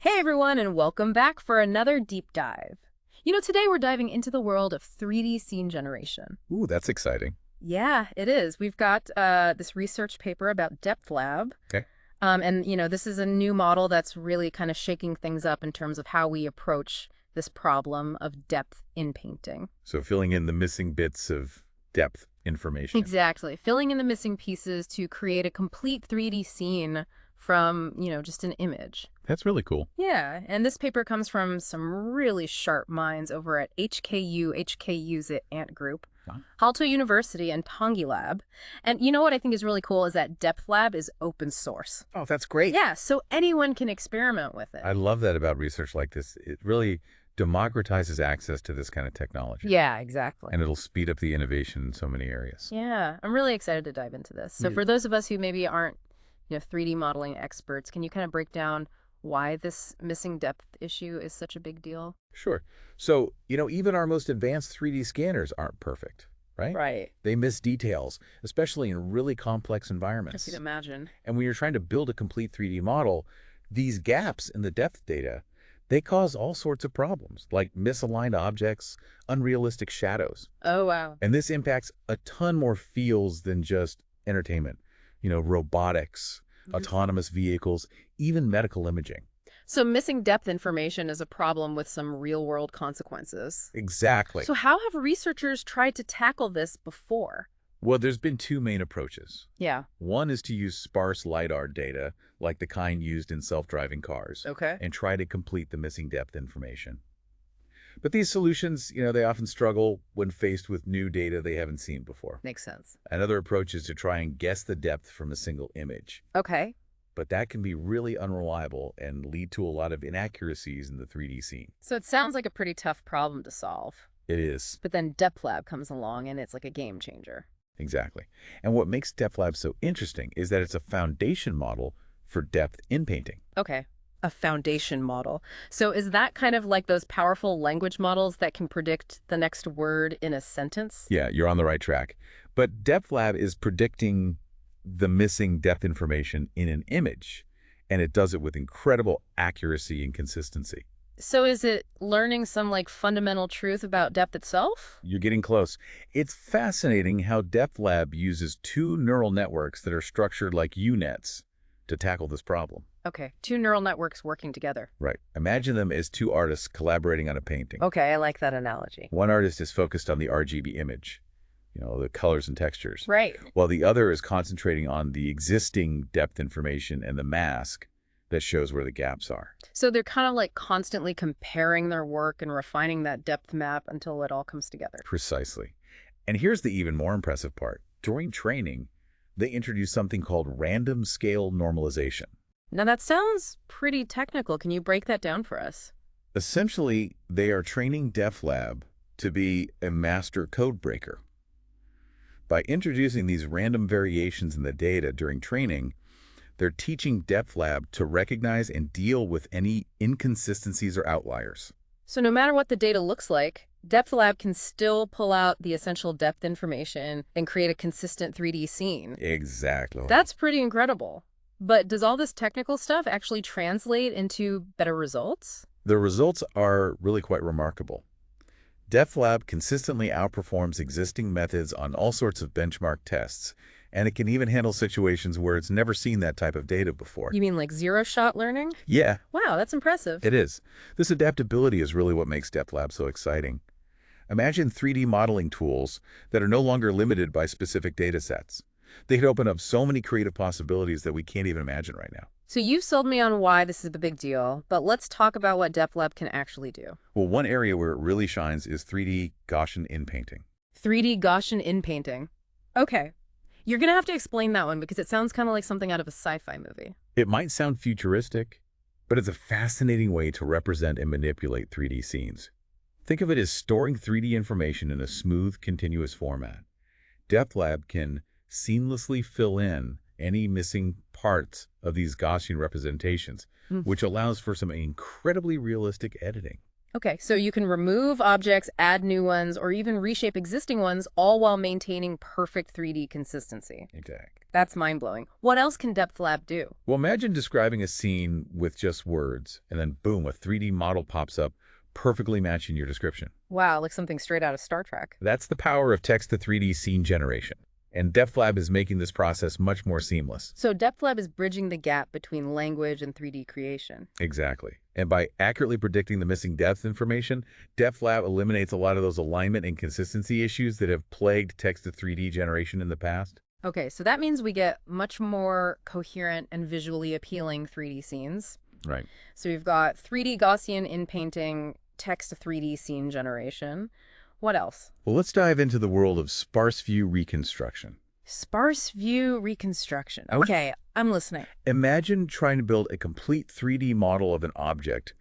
Hey everyone, and welcome back for another deep dive. Today we're diving into the world of 3D scene generation. Ooh, that's exciting. Yeah, it is. We've got this research paper about DepthLab. Okay. This is a new model that's really kind of shaking things up in terms of how we approach this problem of depth in painting. So filling in the missing bits of depth information. Exactly. Filling in the missing pieces to create a complete 3D scene from, just an image. That's really cool. Yeah, and this paper comes from some really sharp minds over at HKU's Ant Group, Huh? Halto University, and Tongi Lab. And you know what I think is really cool is that DepthLab is open source. Oh, that's great. Yeah, so anyone can experiment with it. I love that about research like this. It really democratizes access to this kind of technology. Yeah, exactly. And it'll speed up the innovation in so many areas. Yeah, I'm really excited to dive into this. So for those of us who maybe aren't, 3D modeling experts, can you kind of break down why this missing depth issue is such a big deal? Sure. So, even our most advanced 3D scanners aren't perfect, right? Right. They miss details, especially in really complex I environments. can imagine. And when you're trying to build a complete 3D model, these gaps in the depth data, they cause all sorts of problems, like misaligned objects, unrealistic shadows. Oh, wow. And this impacts a ton more fields than just entertainment. Robotics, autonomous vehicles, even medical imaging. So missing depth information is a problem with some real-world consequences. Exactly. So how have researchers tried to tackle this before? Well, there's been two main approaches. Yeah. One is to use sparse LiDAR data, like the kind used in self-driving cars, Okay. and try to complete the missing depth information. But these solutions, they often struggle when faced with new data they haven't seen before. Makes sense. Another approach is to try and guess the depth from a single image. Okay. But that can be really unreliable and lead to a lot of inaccuracies in the 3D scene. So it sounds like a pretty tough problem to solve. It is. But then DepthLab comes along and it's like a game changer. Exactly. And what makes DepthLab so interesting is that it's a foundation model for depth in painting. Okay. A foundation model. So is that kind of like those powerful language models that can predict the next word in a sentence? Yeah, you're on the right track. But DepthLab is predicting the missing depth information in an image, and it does it with incredible accuracy and consistency. So is it learning some like fundamental truth about depth itself? You're getting close. It's fascinating how DepthLab uses two neural networks that are structured like U-nets to tackle this problem. Okay, two neural networks working together. Right. Imagine them as two artists collaborating on a painting. Okay, I like that analogy. One artist is focused on the RGB image, the colors and textures, Right. while the other is concentrating on the existing depth information and the mask that shows where the gaps are. So they're kind of like constantly comparing their work and refining that depth map until it all comes together. Precisely. And here's the even more impressive part. During training, they introduced something called random scale normalization. Now that sounds pretty technical. Can you break that down for us? Essentially, they are training DepthLab to be a master code breaker. By introducing these random variations in the data during training, they're teaching DepthLab to recognize and deal with any inconsistencies or outliers. So no matter what the data looks like, DepthLab can still pull out the essential depth information and create a consistent 3D scene. Exactly. That's pretty incredible. But does all this technical stuff actually translate into better results? The results are really quite remarkable. DepthLab consistently outperforms existing methods on all sorts of benchmark tests, and it can even handle situations where it's never seen that type of data before. You mean like zero-shot learning? Yeah, Wow, that's impressive. it is. This adaptability is really what makes DepthLab so exciting. Imagine 3D modeling tools that are no longer limited by specific data sets. They could open up so many creative possibilities that we can't even imagine right now. So you've sold me on why this is a big deal, but let's talk about what DepthLab can actually do. Well, one area where it really shines is 3D Gaussian inpainting. 3D Gaussian inpainting. Okay. You're going to have to explain that one because it sounds kind of like something out of a sci-fi movie. It might sound futuristic, but it's a fascinating way to represent and manipulate 3D scenes. Think of it as storing 3D information in a smooth, continuous format. DepthLab can seamlessly fill in any missing parts of these Gaussian representations, which allows for some incredibly realistic editing. Okay, so you can remove objects, add new ones, or even reshape existing ones, all while maintaining perfect 3D consistency. Exactly. That's mind-blowing. What else can DepthLab do? Well, imagine describing a scene with just words, and then boom, a 3D model pops up, perfectly matching your description. Wow, like something straight out of Star Trek. That's the power of text-to-3D scene generation. And DepthLab is making this process much more seamless. So DepthLab is bridging the gap between language and 3D creation. Exactly. And by accurately predicting the missing depth information, DepthLab eliminates a lot of those alignment and consistency issues that have plagued text-to-3D generation in the past. Okay, so that means we get much more coherent and visually appealing 3D scenes. Right. So we've got 3D Gaussian inpainting, text to 3D scene generation. What else? Well, let's dive into the world of sparse view reconstruction. Sparse view reconstruction. Okay, I'm listening. Imagine trying to build a complete 3D model of an object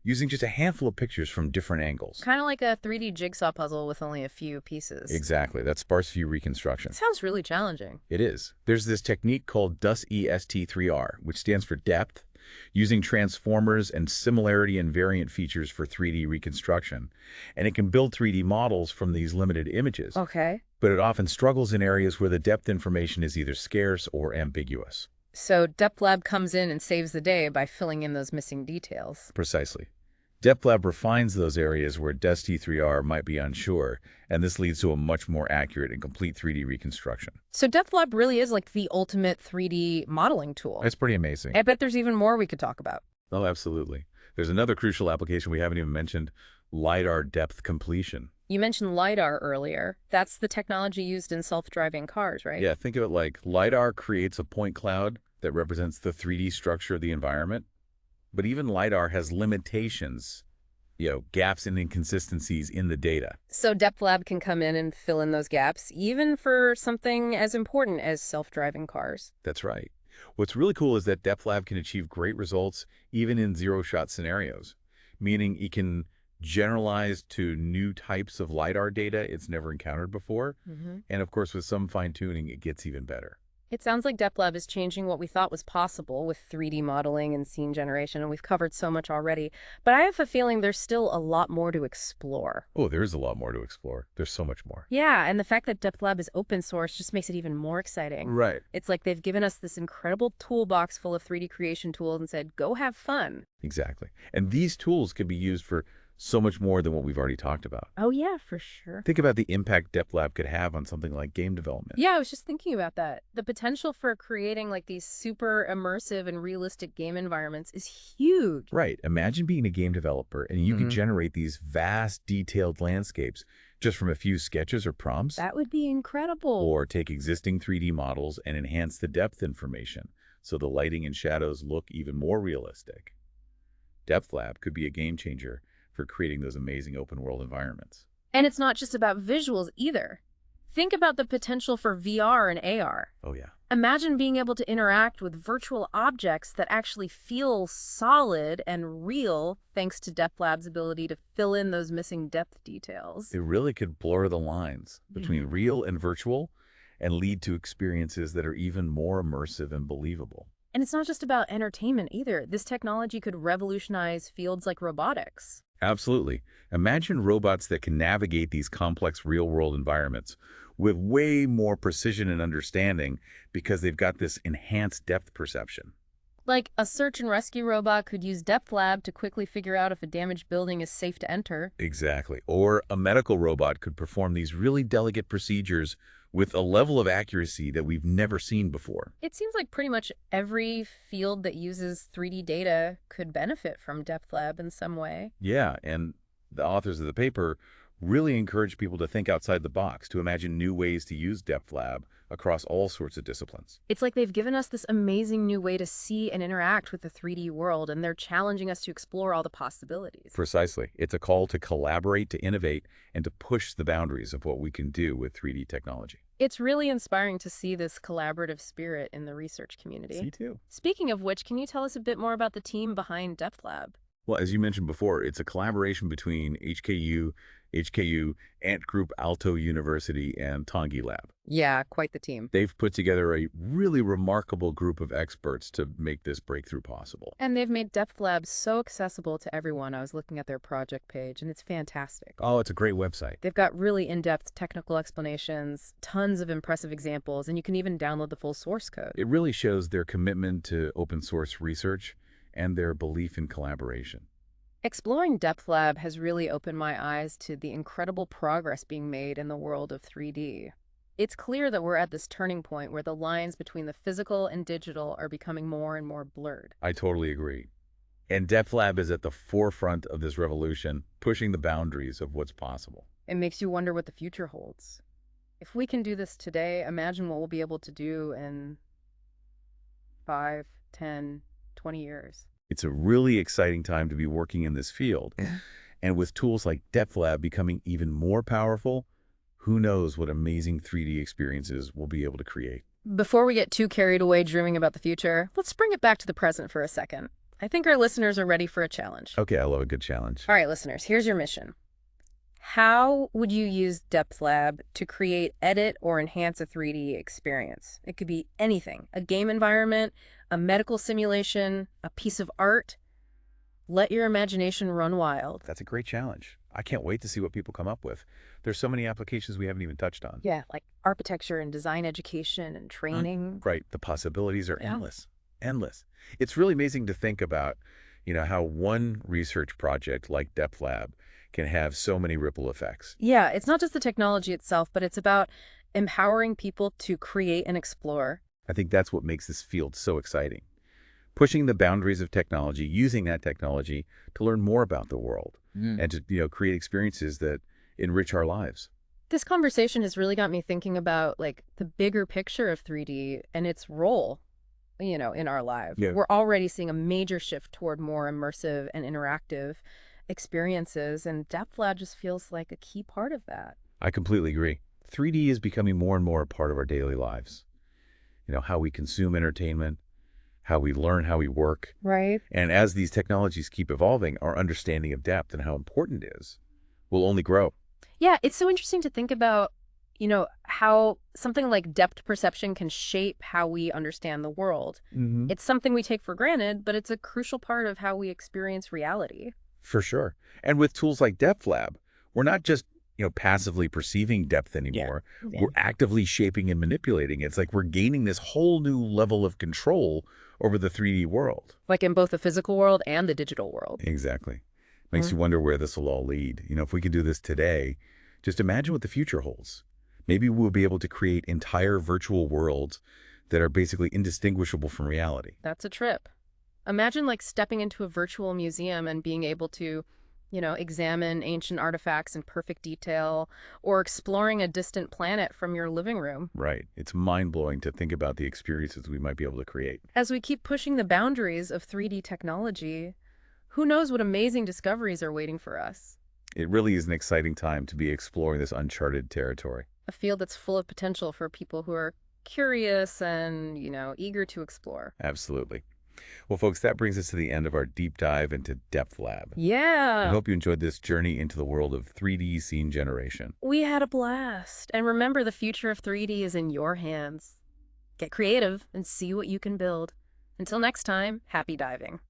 using just a handful of pictures from different angles. Kind of like a 3D jigsaw puzzle with only a few pieces. Exactly. That's sparse view reconstruction. Sounds really challenging. It is. There's this technique called DUS-EST3R, which stands for depth, using transformers and similarity and variant features for 3D reconstruction. And it can build 3D models from these limited images. Okay. But it often struggles in areas where the depth information is either scarce or ambiguous. So DepthLab comes in and saves the day by filling in those missing details. Precisely. DepthLab refines those areas where DUS-T3R might be unsure, and this leads to a much more accurate and complete 3D reconstruction. So DepthLab really is like the ultimate 3D modeling tool. It's pretty amazing. I bet there's even more we could talk about. Oh, absolutely. There's another crucial application we haven't even mentioned, LiDAR depth completion. You mentioned LiDAR earlier. That's the technology used in self-driving cars, right? Yeah, think of it like LiDAR creates a point cloud that represents the 3D structure of the environment. But even LiDAR has limitations, gaps and inconsistencies in the data. So DepthLab can come in and fill in those gaps, even for something as important as self-driving cars. That's right. What's really cool is that DepthLab can achieve great results even in zero-shot scenarios, meaning it can generalize to new types of LiDAR data it's never encountered before. And of course, with some fine-tuning, it gets even better. It sounds like DepthLab is changing what we thought was possible with 3D modeling and scene generation, and we've covered so much already. But I have a feeling there's still a lot more to explore. Oh, there is a lot more to explore. There's so much more. Yeah, and the fact that DepthLab is open source just makes it even more exciting. Right. It's like they've given us this incredible toolbox full of 3D creation tools and said, go have fun. Exactly. And these tools can be used for so much more than what we've already talked about. Oh, yeah, for sure. Think about the impact DepthLab could have on something like game development. Yeah, I was just thinking about that. The potential for creating like these super immersive and realistic game environments is huge. Right. Imagine being a game developer and you could generate these vast, detailed landscapes just from a few sketches or prompts. That would be incredible. Or take existing 3D models and enhance the depth information so the lighting and shadows look even more realistic. DepthLab could be a game changer for creating those amazing open-world environments. And it's not just about visuals either. Think about the potential for VR and AR. Oh, yeah. Imagine being able to interact with virtual objects that actually feel solid and real thanks to DepthLab's ability to fill in those missing depth details. It really could blur the lines between real and virtual and lead to experiences that are even more immersive and believable. And it's not just about entertainment either. This technology could revolutionize fields like robotics. Absolutely. Imagine robots that can navigate these complex real-world environments with way more precision and understanding because they've got this enhanced depth perception. Like a search and rescue robot could use DepthLab to quickly figure out if a damaged building is safe to enter. Exactly. Or a medical robot could perform these really delicate procedures with a level of accuracy that we've never seen before. It seems like pretty much every field that uses 3D data could benefit from DepthLab in some way. Yeah, and the authors of the paper really encourage people to think outside the box, to imagine new ways to use DepthLab across all sorts of disciplines. It's like they've given us this amazing new way to see and interact with the 3D world, and they're challenging us to explore all the possibilities. Precisely. It's a call to collaborate, to innovate, and to push the boundaries of what we can do with 3D technology. It's really inspiring to see this collaborative spirit in the research community. Me too. Speaking of which, can you tell us a bit more about the team behind DepthLab? Well, as you mentioned before, it's a collaboration between HKU, Ant Group, Alto University, and Tangi Lab. Yeah, quite the team. They've put together a really remarkable group of experts to make this breakthrough possible. And they've made DepthLab so accessible to everyone. I was looking at their project page, and it's fantastic. Oh, it's a great website. They've got really in-depth technical explanations, tons of impressive examples, and you can even download the full source code. It really shows their commitment to open source research and their belief in collaboration. Exploring DepthLab has really opened my eyes to the incredible progress being made in the world of 3D. It's clear that we're at this turning point where the lines between the physical and digital are becoming more and more blurred. I totally agree. And DepthLab is at the forefront of this revolution, pushing the boundaries of what's possible. It makes you wonder what the future holds. If we can do this today, imagine what we'll be able to do in 5, 10, 20 years. It's a really exciting time to be working in this field. And with tools like DepthLab becoming even more powerful, who knows what amazing 3D experiences we'll be able to create. Before we get too carried away dreaming about the future, let's bring it back to the present for a second. I think our listeners are ready for a challenge. Okay, I love a good challenge. All right, listeners, here's your mission. How would you use DepthLab to create, edit, or enhance a 3D experience? It could be anything, a game environment, a medical simulation, a piece of art. Let your imagination run wild. That's a great challenge. I can't wait to see what people come up with. There's so many applications we haven't even touched on. Yeah, like architecture and design education and training. Right. The possibilities are Yeah. endless. Endless. It's really amazing to think about, how one research project like DepthLab can have so many ripple effects. Yeah, it's not just the technology itself, but it's about empowering people to create and explore. I think that's what makes this field so exciting. Pushing the boundaries of technology, using that technology to learn more about the world and to, create experiences that enrich our lives. This conversation has really got me thinking about like the bigger picture of 3D and its role, in our lives. Yeah. We're already seeing a major shift toward more immersive and interactive experiences, and DepthLab just feels like a key part of that. I completely agree. 3D is becoming more and more a part of our daily lives. How we consume entertainment, how we learn, how we work. Right. And as these technologies keep evolving, our understanding of depth and how important it is will only grow. Yeah, it's so interesting to think about, how something like depth perception can shape how we understand the world. It's something we take for granted, but it's a crucial part of how we experience reality. For sure. And with tools like DepthLab, we're not just, passively perceiving depth anymore. Yeah. We're actively shaping and manipulating it. It's like we're gaining this whole new level of control over the 3D world. Like in both the physical world and the digital world. Exactly. Makes you wonder where this will all lead. If we could do this today, just imagine what the future holds. Maybe we'll be able to create entire virtual worlds that are basically indistinguishable from reality. That's a trip. Imagine like stepping into a virtual museum and being able to, examine ancient artifacts in perfect detail, or exploring a distant planet from your living room. Right. It's mind-blowing to think about the experiences we might be able to create. As we keep pushing the boundaries of 3D technology, who knows what amazing discoveries are waiting for us? It really is an exciting time to be exploring this uncharted territory. A field that's full of potential for people who are curious and, eager to explore. Absolutely. Well, folks, that brings us to the end of our deep dive into DepthLab. I Yeah, hope you enjoyed this journey into the world of 3D scene generation. we had a blast. And remember, the future of 3D is in your hands. Get creative and see what you can build. Until next time, happy diving.